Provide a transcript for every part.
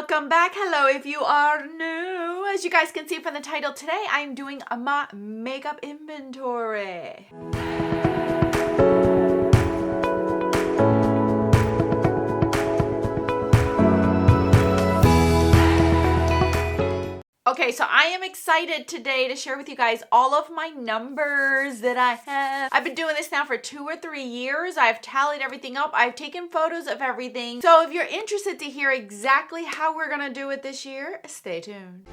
welcome back. Hello if you are new. As you guys can see from the title, today I'm doing my makeup inventory. Okay, so I am excited today to share with you guys all of my numbers that I have. I've been doing this now for 2 or 3 years. I've tallied everything up. I've taken photos of everything. So if you're interested to hear exactly how we're gonna do it this year, stay tuned.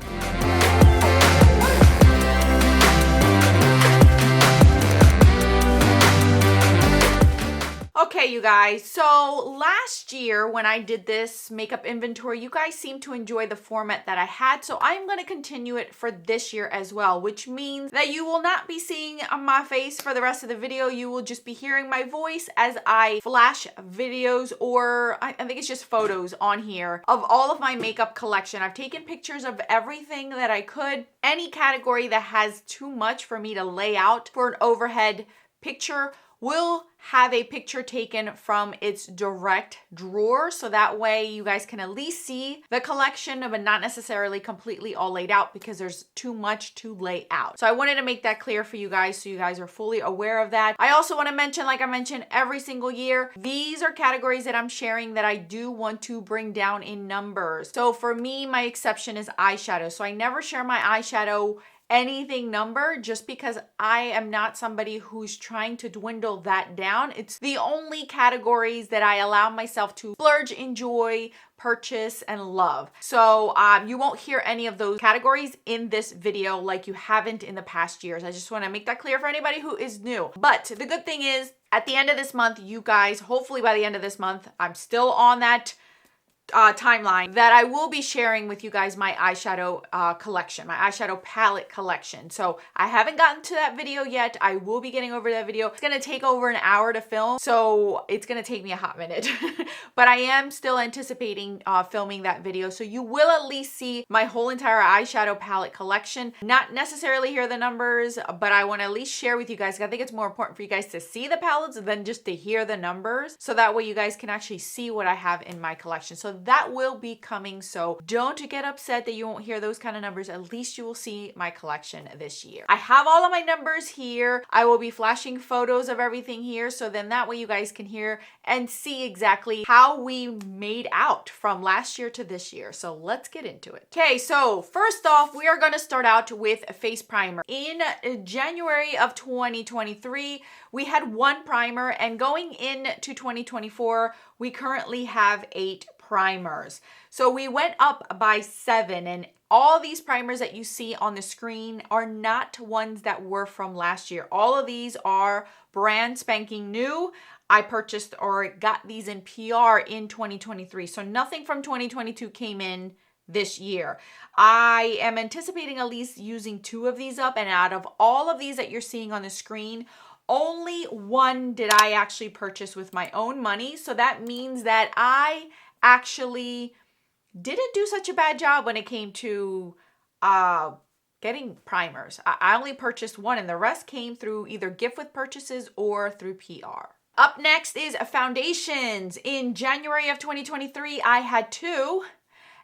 Okay, you guys, so last year when I did this makeup inventory, you guys seemed to enjoy the format that I had, so I'm going to continue it for this year as well, which means that you will not be seeing my face for the rest of the video. You will just be hearing my voice as I flash videos, or I think it's just photos on here of all of my makeup collection. I've taken pictures of everything that I could. Any category that has too much for me to lay out for an overhead picture will have a picture taken from its direct drawer, so that way you guys can at least see the collection, but not necessarily completely all laid out because there's too much to lay out. So I wanted to make that clear for you guys so you guys are fully aware of that. I also want to mention, like I mentioned every single year, these are categories that I'm sharing that I do want to bring down in numbers. So for me, my exception is eyeshadow. So I never share my eyeshadow anything number just because I am not somebody who's trying to dwindle that down. It's the only categories that I allow myself to splurge, enjoy, purchase, and love. So you won't hear any of those categories in this video like you haven't in the past years. I just want to make that clear for anybody who is new. But the good thing is at the end of this month, you guys, hopefully by the end of this month, I'm still on that timeline that I will be sharing with you guys my eyeshadow collection, my eyeshadow palette collection. So I haven't gotten to that video yet. I will be getting over that video. It's gonna take over an hour to film, so it's gonna take me a hot minute. But I am still anticipating filming that video, so you will at least see my whole entire eyeshadow palette collection. Not necessarily hear the numbers, but I want to at least share with you guys. I think it's more important for you guys to see the palettes than just to hear the numbers, so that way you guys can actually see what I have in my collection. So that will be coming, so don't get upset that you won't hear those kind of numbers. At least you will see my collection this year. I have all of my numbers here. I will be flashing photos of everything here, so then that way you guys can hear and see exactly how we made out from last year to this year. So let's get into it. Okay, so first off, we are going to start out with a face primer. In January of 2023, we had 1 primer, and going into 2024, we currently have 8 primers. So we went up by 7, and all these primers that you see on the screen are not ones that were from last year. All of these are brand spanking new. I purchased or got these in PR in 2023. So nothing from 2022 came in this year. I am anticipating at least using 2 of these up, and out of all of these that you're seeing on the screen, only 1 did I actually purchase with my own money. So that means that I actually didn't do such a bad job when it came to getting primers. I only purchased 1, and the rest came through either gift with purchases or through PR. Up next is foundations. In January of 2023, I had 2.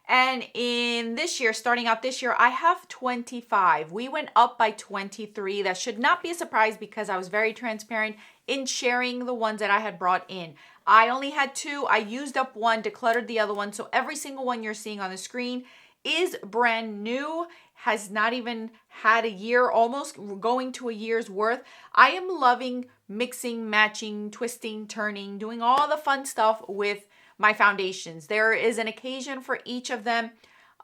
And in this year, starting out this year, I have 25. We went up by 23. That should not be a surprise because I was very transparent in sharing the ones that I had brought in. I only had 2. I used up 1, decluttered the other one. So every single one you're seeing on the screen is brand new, has not even had a year, almost going to a year's worth. I am loving mixing, matching, twisting, turning, doing all the fun stuff with my foundations. There is an occasion for each of them.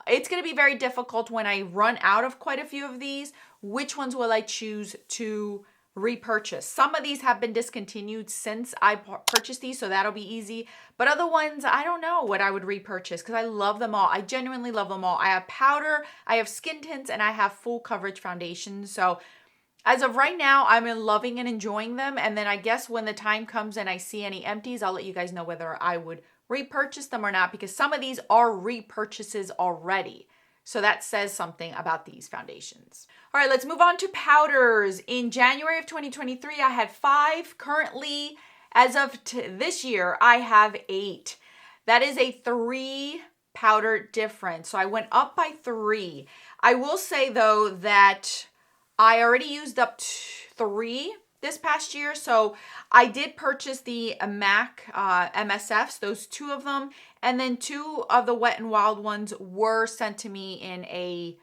It's going to be very difficult when I run out of quite a few of these. Which ones will I choose to repurchase? Some of these have been discontinued since I purchased these, so that'll be easy. But other ones, I don't know what I would repurchase because I love them all. I genuinely love them all. I have powder, I have skin tints, and I have full coverage foundations. So as of right now, I'm loving and enjoying them. And then I guess when the time comes and I see any empties, I'll let you guys know whether I would repurchase them or not, because some of these are repurchases already. So that says something about these foundations. All right, let's move on to powders. In January of 2023, I had 5. Currently, as of this year, I have 8. That is a 3 powder difference. So I went up by 3. I will say though that I already used up 3 this past year. So I did purchase the MAC MSFs, those 2 of them. And then 2 of the Wet n Wild ones were sent to me in a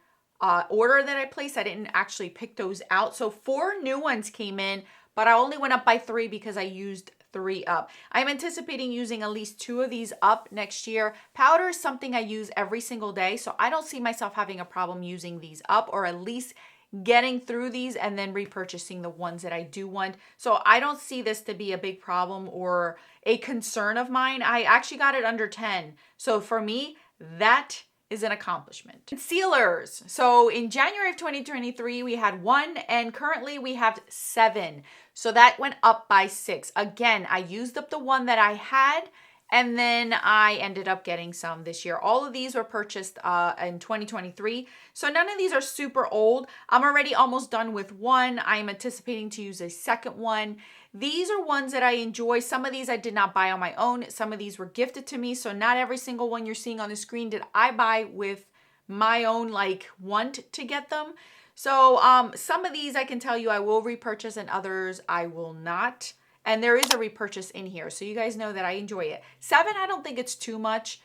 order that I placed. I didn't actually pick those out. So 4 new ones came in, but I only went up by 3 because I used 3 up. I'm anticipating using at least 2 of these up next year. Powder is something I use every single day, so I don't see myself having a problem using these up, or at least getting through these and then repurchasing the ones that I do want. So I don't see this to be a big problem or a concern of mine. I actually got it under 10. So for me, that is an accomplishment. Concealers. So in January of 2023, we had 1, and currently we have 7. So that went up by 6. Again, I used up the one that I had, and then I ended up getting some this year. All of these were purchased in 2023. So none of these are super old. I'm already almost done with one. I'm anticipating to use a second one. These are ones that I enjoy. Some of these I did not buy on my own. Some of these were gifted to me. So not every single one you're seeing on the screen did I buy with my own want to get them. So some of these I can tell you I will repurchase, and others I will not. And there is a repurchase in here, so you guys know that I enjoy it. 7, I don't think it's too much.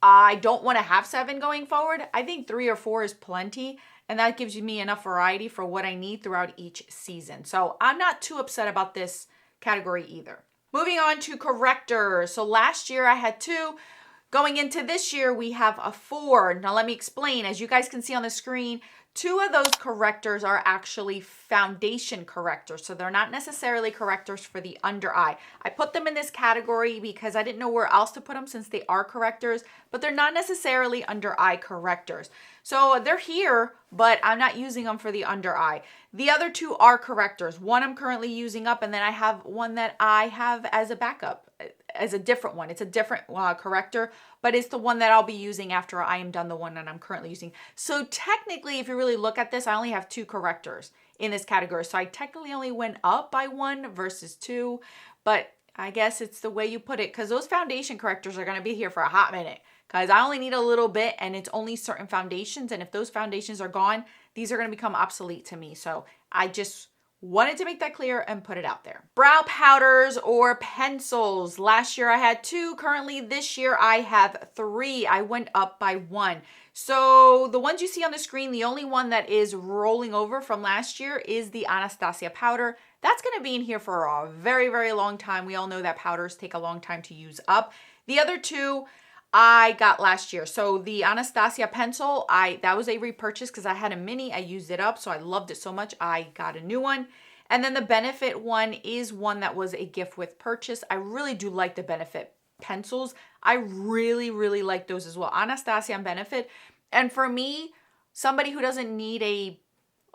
I don't want to have 7 going forward. I think 3 or 4 is plenty, and that gives me enough variety for what I need throughout each season. So I'm not too upset about this category either. Moving on to correctors. So last year I had 2. Going into this year, we have a 4. Now let me explain. As you guys can see on the screen, 2 of those correctors are actually foundation correctors. So they're not necessarily correctors for the under eye. I put them in this category because I didn't know where else to put them since they are correctors, but they're not necessarily under eye correctors. So they're here, but I'm not using them for the under eye. The other 2 are correctors. One I'm currently using up, and then I have one that I have as a backup, as a different one. It's a different corrector, but it's the one that I'll be using after I am done the one that I'm currently using. So technically, if you really look at this, I only have 2 correctors in this category. So I technically only went up by 1 versus 2, but I guess it's the way you put it, because those foundation correctors are going to be here for a hot minute, because I only need a little bit, and it's only certain foundations. And if those foundations are gone, these are going to become obsolete to me. So I just wanted to make that clear and put it out there. Brow powders or pencils. Last year I had 2. Currently this year I have 3. I went up by 1. So the ones you see on the screen, the only one that is rolling over from last year is the Anastasia powder. That's going to be in here for a very, very long time. We all know that powders take a long time to use up. The other 2 I got last year. So the Anastasia pencil, that was a repurchase because I had a mini. I used it up, so I loved it so much. I got a new one. And then the Benefit one is one that was a gift with purchase. I really do like the Benefit pencils. I really, really like those as well. Anastasia and Benefit. And for me, somebody who doesn't need a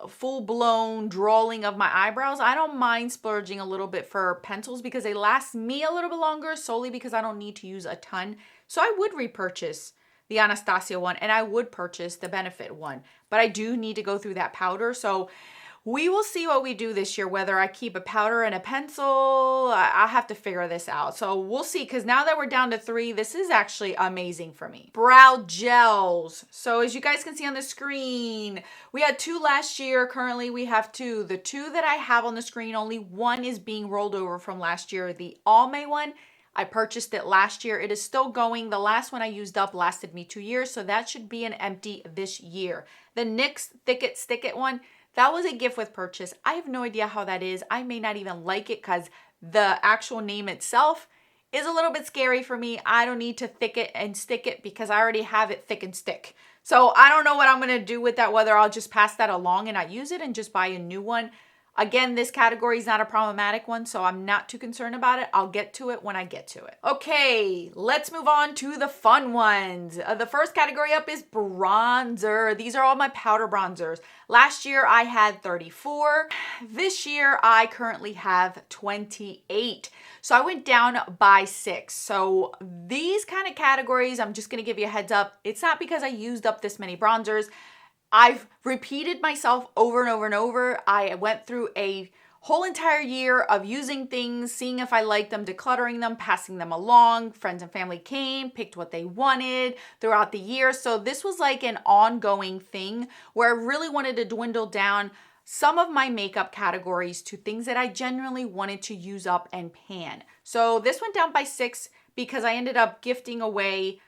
full-blown drawing of my eyebrows, I don't mind splurging a little bit for pencils because they last me a little bit longer, solely because I don't need to use a ton. So I would repurchase the Anastasia one, and I would purchase the Benefit one, but I do need to go through that powder. So we will see what we do this year, whether I keep a powder and a pencil. I'll have to figure this out. So we'll see, because now that we're down to 3, this is actually amazing for me. Brow gels. So as you guys can see on the screen, we had 2 last year. Currently we have 2. The 2 that I have on the screen, only one is being rolled over from last year. The Almay one, I purchased it last year. It is still going. The last one I used up lasted me 2 years, so that should be an empty this year. The NYX Thick It Stick It one, that was a gift with purchase. I have no idea how that is. I may not even like it because the actual name itself is a little bit scary for me. I don't need to thick it and stick it because I already have it thick and stick. So I don't know what I'm going to do with that, whether I'll just pass that along and not use it and just buy a new one. Again, this category is not a problematic one, so I'm not too concerned about it. I'll get to it when I get to it. Okay, let's move on to the fun ones. The first category up is bronzer. These are all my powder bronzers. Last year, I had 34. This year, I currently have 28. So I went down by 6. So these kind of categories, I'm just going to give you a heads up. It's not because I used up this many bronzers. I've repeated myself over and over and over. I went through a whole entire year of using things, seeing if I liked them, decluttering them, passing them along. Friends and family came, picked what they wanted throughout the year. So this was like an ongoing thing where I really wanted to dwindle down some of my makeup categories to things that I genuinely wanted to use up and pan. So this went down by 6 because I ended up gifting away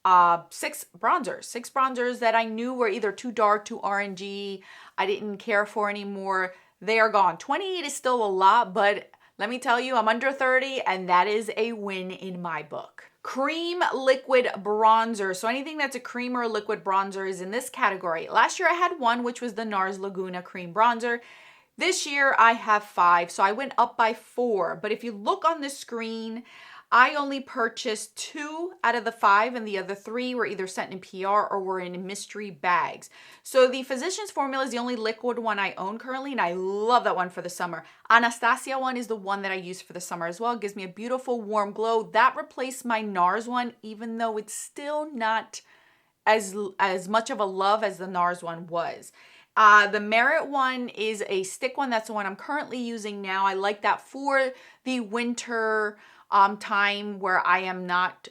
6 bronzers that I knew were either too dark, too orangey, I didn't care for anymore. They are gone. 28 is still a lot, but let me tell you, I'm under 30 and that is a win in my book. Cream liquid bronzer. So anything that's a cream or a liquid bronzer is in this category. Last year I had one, which was the NARS Laguna cream bronzer. This year I have 5, so I went up by 4. But if you look on the screen, I only purchased 2 out of the 5 and the other 3 were either sent in PR or were in mystery bags. So the Physicians Formula is the only liquid one I own currently, and I love that one for the summer. Anastasia one is the one that I use for the summer as well. It gives me a beautiful warm glow. That replaced my NARS one, even though it's still not as much of a love as the NARS one was. The Merit one is a stick one. That's the one I'm currently using now. I like that for the winter time where I am not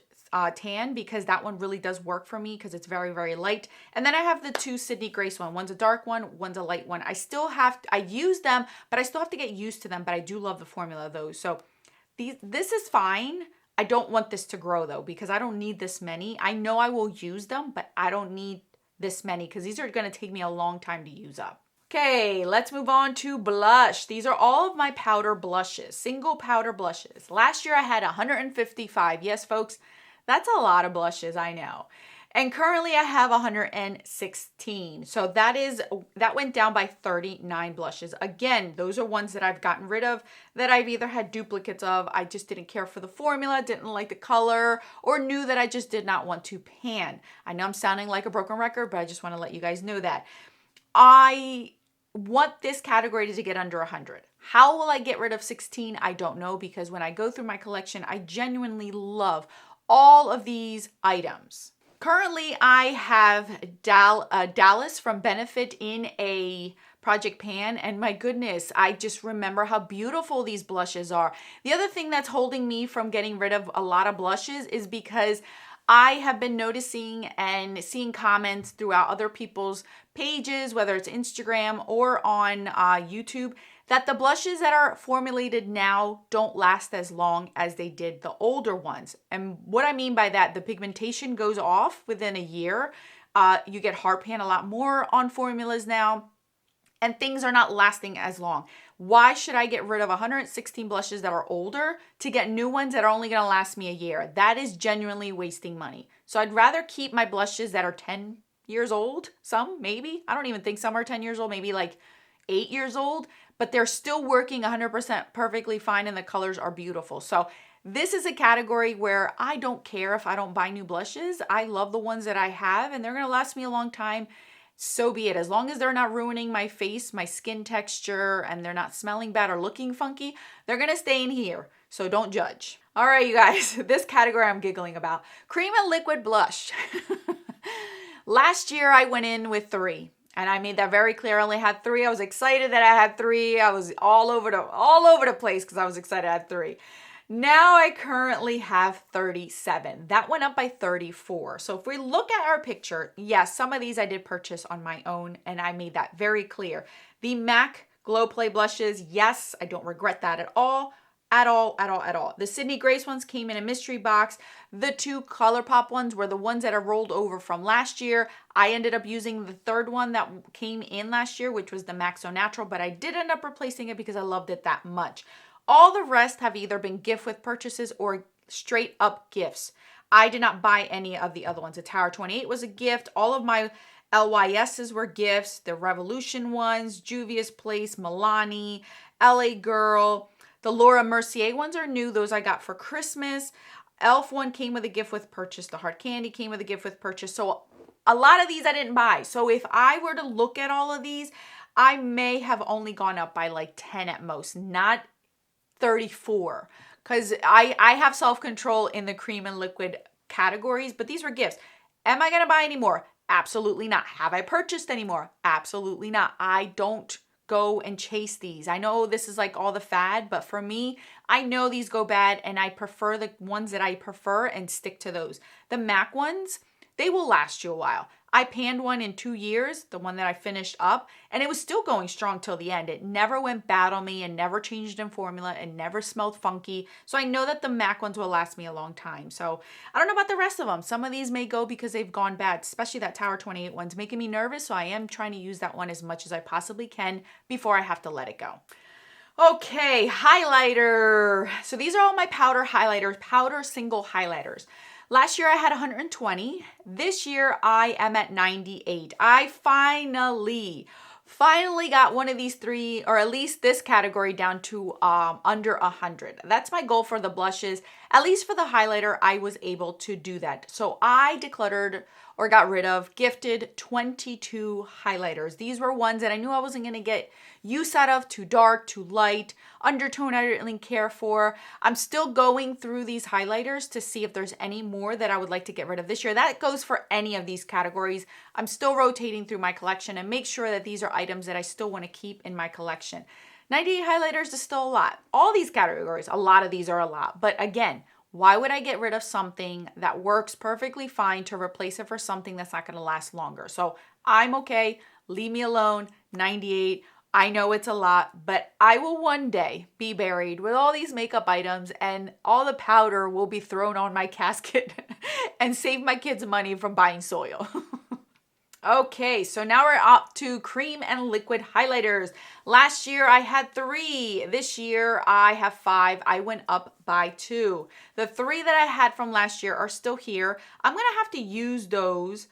tan, because that one really does work for me because it's very, very light. And then I have the 2 Sydney Grace one. One's a dark one, one's a light one. I use them, but I still have to get used to them, but I do love the formula of those. So this is fine. I don't want this to grow though, because I don't need this many. I know I will use them, but I don't need this many because these are going to take me a long time to use up. Okay, let's move on to blush. These are all of my powder blushes, single powder blushes. Last year I had 155. Yes, folks, that's a lot of blushes, I know. And currently I have 116. So that went down by 39 blushes. Again, those are ones that I've gotten rid of, that I've either had duplicates of, I just didn't care for the formula, didn't like the color, or knew that I just did not want to pan. I know I'm sounding like a broken record, but I just want to let you guys know that. I want this category to get under 100. How will I get rid of 16? I don't know, because when I go through my collection, I genuinely love all of these items. Currently, I have Dallas from Benefit in a Project Pan, and my goodness, I just remember how beautiful these blushes are. The other thing that's holding me from getting rid of a lot of blushes is because I have been noticing and seeing comments throughout other people's pages, whether it's Instagram or on YouTube, that the blushes that are formulated now don't last as long as they did the older ones. And what I mean by that, the pigmentation goes off within a year. You get hard pan a lot more on formulas now, and things are not lasting as long. Why should I get rid of 116 blushes that are older to get new ones that are only gonna last me a year? That is genuinely wasting money. So I'd rather keep my blushes that are 10 years old, some maybe. I don't even think some are 10 years old, maybe like 8 years old, but they're still working 100% perfectly fine and the colors are beautiful. So this is a category where I don't care if I don't buy new blushes. I love the ones that I have and they're gonna last me a long time. So be it. As long as they're not ruining my face, my skin texture, and they're not smelling bad or looking funky, they're gonna stay in here. So don't judge. All right, you guys, this category I'm giggling about. Cream and liquid blush. Last year I went in with 3. And I made that very clear. I only had 3. I was excited that I had 3. I was all over the place because I was excited I had 3. Now I currently have 37. That went up by 34. So if we look at our picture, yes, some of these I did purchase on my own and I made that very clear. The MAC Glow Play blushes, yes, I don't regret that at all. At all. The Sydney Grace ones came in a mystery box. The 2 ColourPop ones were the ones that are rolled over from last year. I ended up using the 3rd one that came in last year, which was the MAC So Natural, but I did end up replacing it because I loved it that much. All the rest have either been gift with purchases or straight up gifts. I did not buy any of the other ones. The Tower 28 was a gift. All of my LYSs were gifts. The Revolution ones, Juvia's Place, Milani, LA Girl. The Laura Mercier ones are new. Those I got for Christmas. Elf one came with a gift with purchase. The Hard Candy came with a gift with purchase. So a lot of these I didn't buy. So if I were to look at all of these, I may have only gone up by like 10 at most, not 34. Because I have self-control in the cream and liquid categories, but these were gifts. Am I going to buy any more? Absolutely not. Have I purchased any more? Absolutely not. I don't go and chase these. I know this is like all the fad, but for me, I know these go bad and I prefer the ones that I prefer and stick to those. The MAC ones, they will last you a while. I panned one in 2 years, the one that I finished up, and it was still going strong till the end. It never went bad on me and never changed in formula and never smelled funky. So I know that the MAC ones will last me a long time. So I don't know about the rest of them. Some of these may go because they've gone bad, especially that Tower 28 one's making me nervous. So I am trying to use that one as much as I possibly can before I have to let it go. Okay, highlighter. So these are all my powder highlighters, powder single highlighters. Last year I had 120. This year I am at 98. I finally got one of these three, or at least this category, down to under 100. That's my goal for the blushes. At least for the highlighter, I was able to do that. So I decluttered or got rid of, gifted 22 highlighters. These were ones that I knew I wasn't going to get use out of, too dark, too light, undertone I didn't really care for. I'm still going through these highlighters to see if there's any more that I would like to get rid of this year. That goes for any of these categories. I'm still rotating through my collection and make sure that these are items that I still want to keep in my collection. 98 highlighters is still a lot. All these categories, a lot of these are a lot. But again, why would I get rid of something that works perfectly fine to replace it for something that's not going to last longer? So I'm okay. Leave me alone. 98. I know it's a lot, but I will one day be buried with all these makeup items and all the powder will be thrown on my casket and save my kids money from buying soil. Okay, so now we're up to cream and liquid highlighters. Last year I had 3. This year I have 5. I went up by 2. The 3 that I had from last year are still here. I'm going to have to use those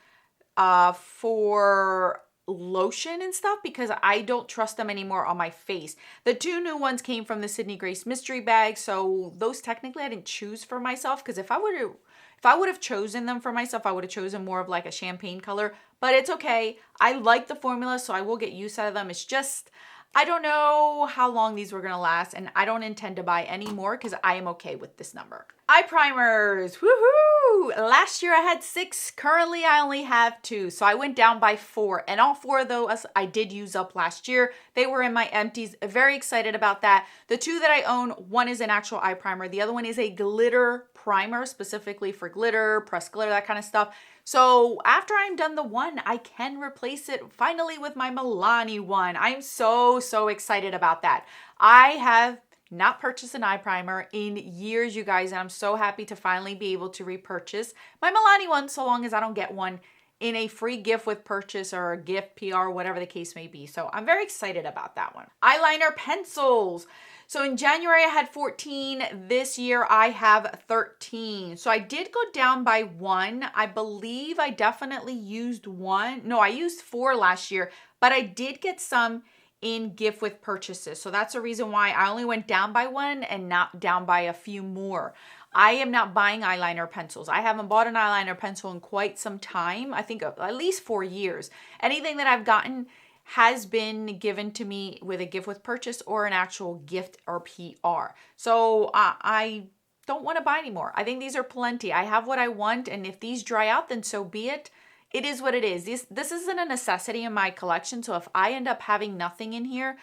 for lotion and stuff because I don't trust them anymore on my face. The 2 new ones came from the Sydney Grace mystery bag, so those technically I didn't choose for myself because if I would have chosen them for myself, I would have chosen more of like a champagne color, but it's okay. I like the formula, so I will get use out of them. It's just, I don't know how long these were going to last, and I don't intend to buy any more because I am okay with this number. Eye primers, woohoo! Last year I had 6. Currently I only have 2, so I went down by 4, and all 4 of those I did use up last year. They were in my empties. Very excited about that. The 2 that I own, one is an actual eye primer. The other one is a glitter primer, specifically for glitter, pressed glitter, that kind of stuff. So after I'm done the one, I can replace it finally with my Milani one. I'm so excited about that. I have not purchased an eye primer in years, you guys, and I'm so happy to finally be able to repurchase my Milani one, so long as I don't get one in a free gift with purchase or a gift PR, whatever the case may be. So I'm very excited about that one. Eyeliner pencils. So in January I had 14. This year I have 13. So I did go down by 1. I believe I definitely used 1. No, I used 4 last year, but I did get some in gift with purchases. So that's the reason why I only went down by 1 and not down by a few more. I am not buying eyeliner pencils. I haven't bought an eyeliner pencil in quite some time. I think at least 4 years. Anything that I've gotten has been given to me with a gift with purchase or an actual gift or PR. So I don't want to buy anymore. I think these are plenty. I have what I want, and if these dry out, then so be it. It is what it is. This isn't a necessity in my collection, so if I end up having nothing in here,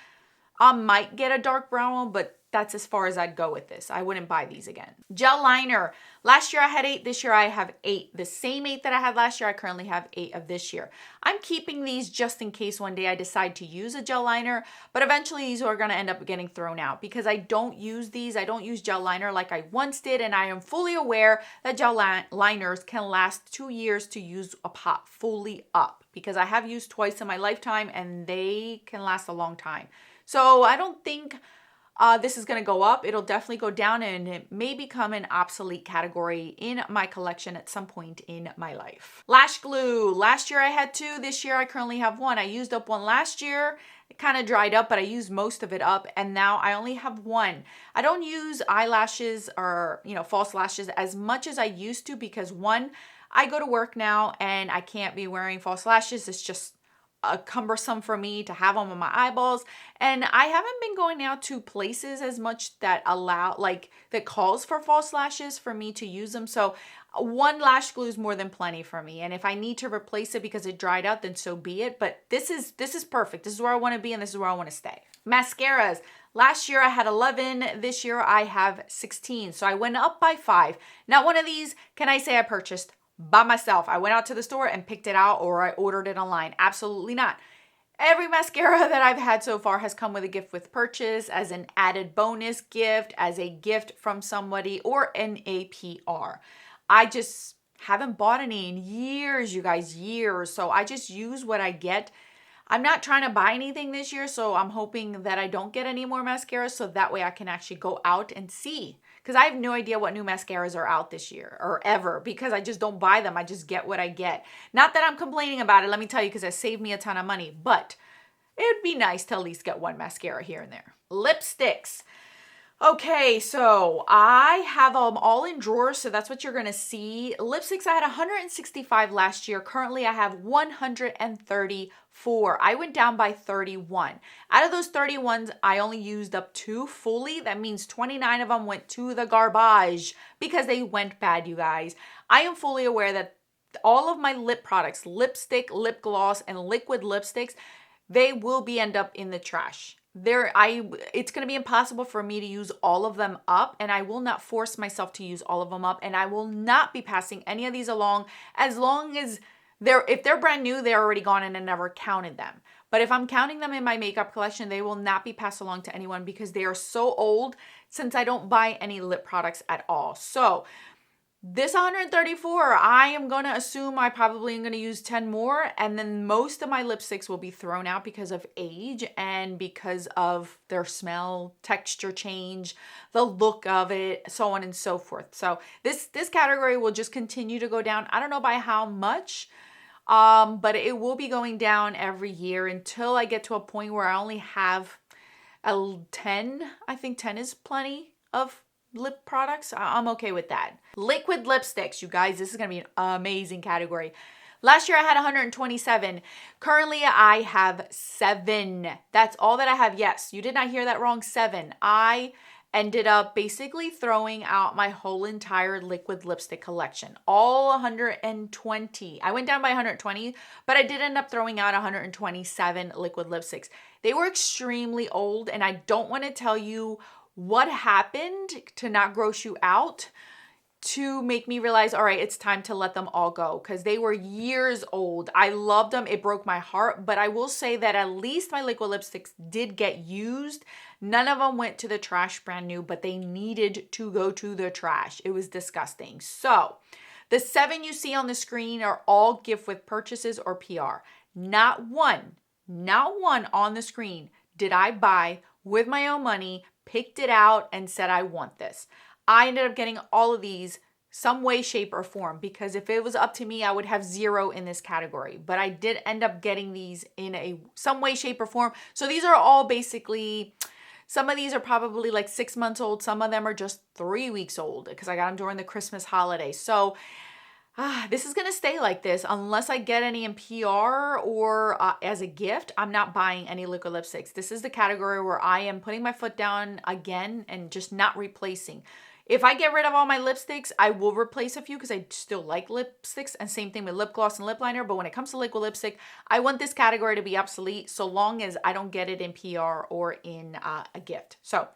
I might get a dark brown one, but that's as far as I'd go with this. I wouldn't buy these again. Gel liner. Last year I had 8. This year I have 8. The same 8 that I had last year, I currently have 8 of this year. I'm keeping these just in case one day I decide to use a gel liner, but eventually these are going to end up getting thrown out because I don't use these. I don't use gel liner like I once did, and I am fully aware that gel liners can last 2 years to use a pot fully up because I have used twice in my lifetime and they can last a long time. So I don't think this is going to go up. It'll definitely go down, and it may become an obsolete category in my collection at some point in my life. Lash glue. Last year I had 2. This year I currently have 1. I used up 1 last year. It kind of dried up, but I used most of it up, and now I only have 1. I don't use eyelashes or, false lashes as much as I used to because 1, I go to work now and I can't be wearing false lashes. It's just cumbersome for me to have them on my eyeballs, and I haven't been going out to places as much that that calls for false lashes for me to use them. So One lash glue is more than plenty for me. And if I need to replace it because it dried out, then so be it. But this is perfect. This is where I want to be and this is where I want to stay. Mascaras. Last year I had 11. This year I have 16. So I went up by 5. Now one of these, can I say I purchased by myself? I went out to the store and picked it out, or I ordered it online. Absolutely not. Every mascara that I've had so far has come with a gift with purchase, as an added bonus gift, as a gift from somebody, or an APR. I just haven't bought any in years, you guys, years. So I just use what I get. I'm not trying to buy anything this year, so I'm hoping that I don't get any more mascaras so that way I can actually go out and see. Because I have no idea what new mascaras are out this year or ever, because I just don't buy them. I just get what I get. Not that I'm complaining about it, let me tell you, because it saved me a ton of money. But it would be nice to at least get one mascara here and there. Lipsticks. Okay, so I have them all in drawers, so that's what you're gonna see. Lipsticks, I had 165 last year. Currently, I have 134. I went down by 31. Out of those 31s, I only used up 2 fully. That means 29 of them went to the garbage because they went bad, you guys. I am fully aware that all of my lip products, lipstick, lip gloss, and liquid lipsticks, they will end up in the trash. It's going to be impossible for me to use all of them up, and I will not force myself to use all of them up, and I will not be passing any of these along as long as if they're brand new, they're already gone and I never counted them. But if I'm counting them in my makeup collection, they will not be passed along to anyone because they are so old, since I don't buy any lip products at all. So this 134, I am going to assume I probably am going to use 10 more, and then most of my lipsticks will be thrown out because of age and because of their smell, texture change, the look of it, so on and so forth. So this category will just continue to go down. I don't know by how much, but it will be going down every year until I get to a point where I only have 10. I think 10 is plenty of lip products. I'm okay with that. Liquid lipsticks, you guys, this is gonna be an amazing category. Last year I had 127. Currently I have 7. That's all that I have. Yes, you did not hear that wrong. 7. I ended up basically throwing out my whole entire liquid lipstick collection, all 120. I went down by 120, but I did end up throwing out 127 liquid lipsticks. They were extremely old, and I don't want to tell you what happened to not gross you out to make me realize, all right, it's time to let them all go, because they were years old. I loved them. It broke my heart, but I will say that at least my liquid lipsticks did get used. None of them went to the trash brand new, but they needed to go to the trash. It was disgusting. So the 7 you see on the screen are all gift with purchases or PR. Not one on the screen did I buy with my own money, picked it out, and said, I want this. I ended up getting all of these some way, shape, or form, because if it was up to me, I would have 0 in this category. But I did end up getting these in some way, shape, or form. So these are all basically, some of these are probably like 6 months old. Some of them are just 3 weeks old because I got them during the Christmas holiday. So this is going to stay like this unless I get any in PR or as a gift. I'm not buying any liquid lipsticks. This is the category where I am putting my foot down again and just not replacing. If I get rid of all my lipsticks, I will replace a few because I still like lipsticks, and same thing with lip gloss and lip liner. But when it comes to liquid lipstick, I want this category to be obsolete so long as I don't get it in PR or in a gift. So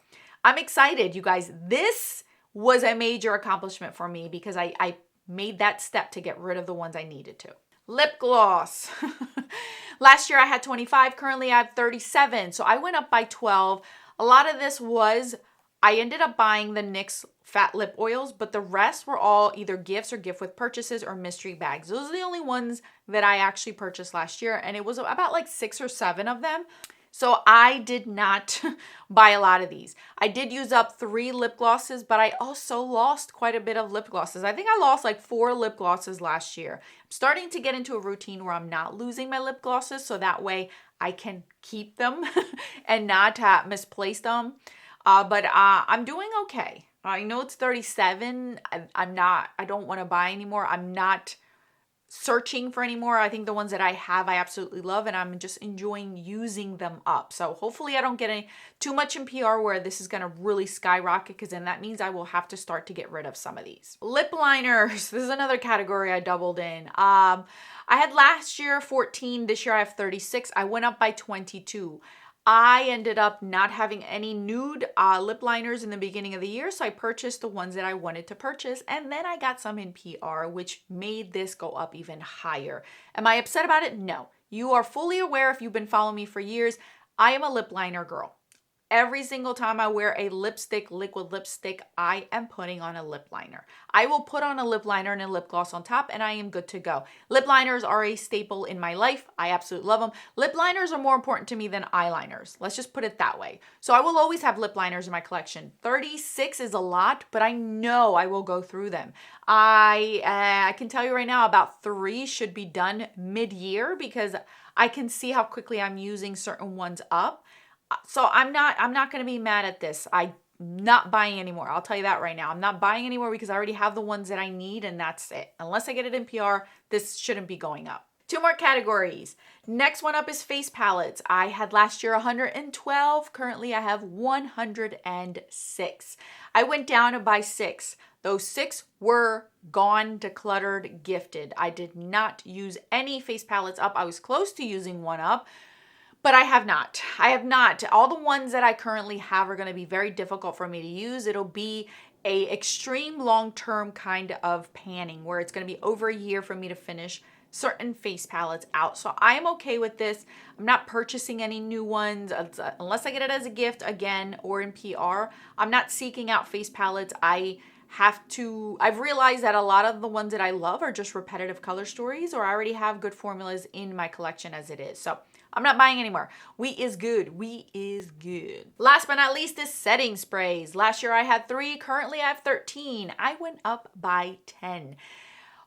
I'm excited, you guys. This was a major accomplishment for me because I made that step to get rid of the ones I needed to. Lip gloss. Last year I had 25. Currently I have 37. So I went up by 12. A lot of this was, I ended up buying the NYX fat lip oils, but the rest were all either gifts or gift with purchases or mystery bags. Those are the only ones that I actually purchased last year, and it was about like 6 or 7 of them. So I did not buy a lot of these. I did use up 3 lip glosses, but I also lost quite a bit of lip glosses. I think I lost like 4 lip glosses last year. I'm starting to get into a routine where I'm not losing my lip glosses, so that way I can keep them and not misplace them. But I'm doing okay. I know it's 37. I don't want to buy anymore. I'm not searching for any more. I think the ones that I have, I absolutely love, and I'm just enjoying using them up. So hopefully I don't get too much in PR where this is gonna really skyrocket, because then that means I will have to start to get rid of some of these. Lip liners, this is another category I doubled in. I had last year 14, this year I have 36. I went up by 22. I ended up not having any nude lip liners in the beginning of the year, so I purchased the ones that I wanted to purchase, and then I got some in PR, which made this go up even higher. Am I upset about it? No. You are fully aware, if you've been following me for years, I am a lip liner girl. Every single time I wear a lipstick, liquid lipstick, I am putting on a lip liner. I will put on a lip liner and a lip gloss on top, and I am good to go. Lip liners are a staple in my life. I absolutely love them. Lip liners are more important to me than eyeliners. Let's just put it that way. So I will always have lip liners in my collection. 36 is a lot, but I know I will go through them. I can tell you right now, about 3 should be done mid-year, because I can see how quickly I'm using certain ones up. So I'm not going to be mad at this. I'm not buying anymore. I'll tell you that right now. I'm not buying anymore because I already have the ones that I need, and that's it. Unless I get it in PR, this shouldn't be going up. 2 more categories. Next one up is face palettes. I had last year 112. Currently I have 106. I went down by 6. Those 6 were gone, decluttered, gifted. I did not use any face palettes up. I was close to using one up, but I have not. All the ones that I currently have are going to be very difficult for me to use. It'll be a extreme long-term kind of panning where it's going to be over a year for me to finish certain face palettes out. So I am okay with this. I'm not purchasing any new ones unless I get it as a gift again or in PR. I'm not seeking out face palettes. I've realized that a lot of the ones that I love are just repetitive color stories, or I already have good formulas in my collection as it is. So I'm not buying anymore. We is good. Last but not least is setting sprays. Last year I had 3. Currently I have 13. I went up by 10.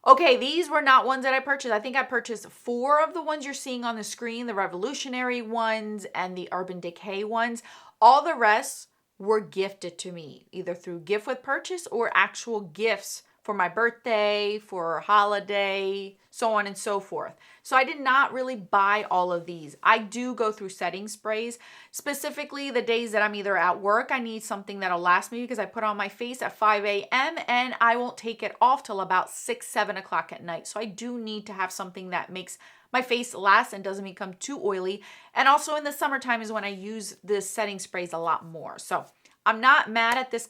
Okay, these were not ones that I purchased. I think I purchased 4 of the ones you're seeing on the screen, the Revolutionary ones and the Urban Decay ones. All the rest were gifted to me, either through gift with purchase or actual gifts for my birthday, for holiday, so on and so forth. So I did not really buy all of these. I do go through setting sprays, specifically the days that I'm either at work, I need something that'll last me because I put on my face at 5 a.m. and I won't take it off till about 6, 7 o'clock at night. So I do need to have something that makes my face last and doesn't become too oily. And also in the summertime is when I use the setting sprays a lot more. So I'm not mad at this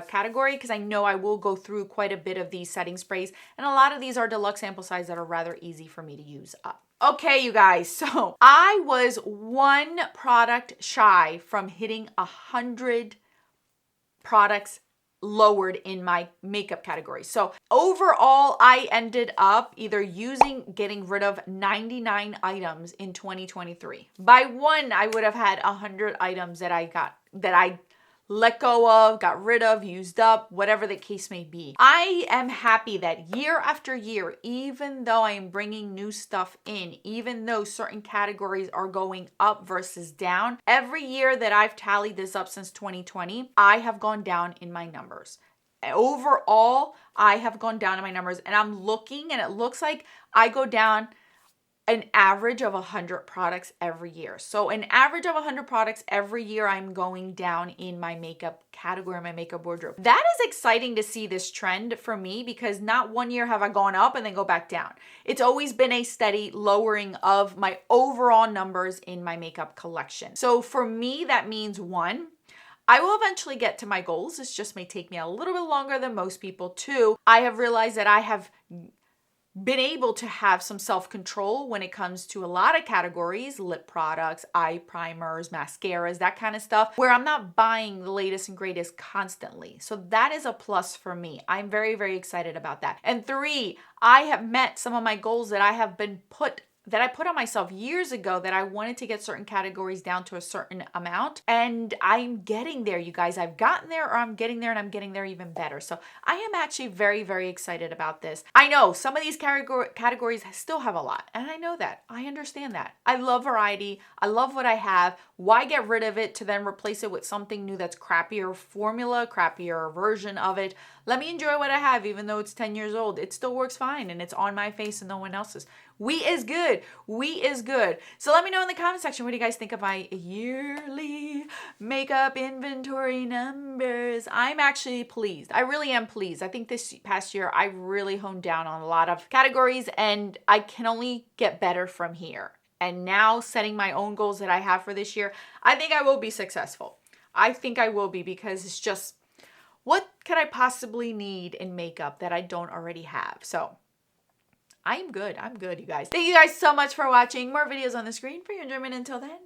category because I know I will go through quite a bit of these setting sprays, and a lot of these are deluxe sample size that are rather easy for me to use up. Okay, you guys, so I was 1 product shy from hitting 100 products lowered in my makeup category. So overall, I ended up either getting rid of 99 items in 2023. By 1, I would have had 100 items that I let go of, got rid of, used up, whatever the case may be. I am happy that year after year, even though I am bringing new stuff in, even though certain categories are going up versus down, every year that I've tallied this up since 2020, I have gone down in my numbers. Overall, I have gone down in my numbers, and I'm looking and it looks like I go down an average of 100 products every year. So an average of 100 products every year, I'm going down in my makeup category, my makeup wardrobe. That is exciting to see this trend for me, because not one year have I gone up and then go back down. It's always been a steady lowering of my overall numbers in my makeup collection. So for me, that means 1, I will eventually get to my goals. This just may take me a little bit longer than most people. 2, I have realized that I have been able to have some self-control when it comes to a lot of categories, lip products, eye primers, mascaras, that kind of stuff, where I'm not buying the latest and greatest constantly. So that is a plus for me. I'm very, very excited about that. And 3, I have met some of my goals that I put on myself years ago, that I wanted to get certain categories down to a certain amount. And I'm getting there, you guys. I've gotten there, or I'm getting there, and I'm getting there even better. So I am actually very, very excited about this. I know some of these categories still have a lot, and I know that. I understand that. I love variety. I love what I have. Why get rid of it to then replace it with something new that's crappier formula, crappier version of it? Let me enjoy what I have, even though it's 10 years old. It still works fine and it's on my face and no one else's. We is good. We is good. So let me know in the comment section, what do you guys think of my yearly makeup inventory numbers? I'm actually pleased. I really am pleased. I think this past year I really honed down on a lot of categories and I can only get better from here. And now setting my own goals that I have for this year, I think I will be successful. I think I will be, because it's just, what could I possibly need in makeup that I don't already have? So I'm good. I'm good, you guys. Thank you guys so much for watching. More videos on the screen for your enjoyment. Until then,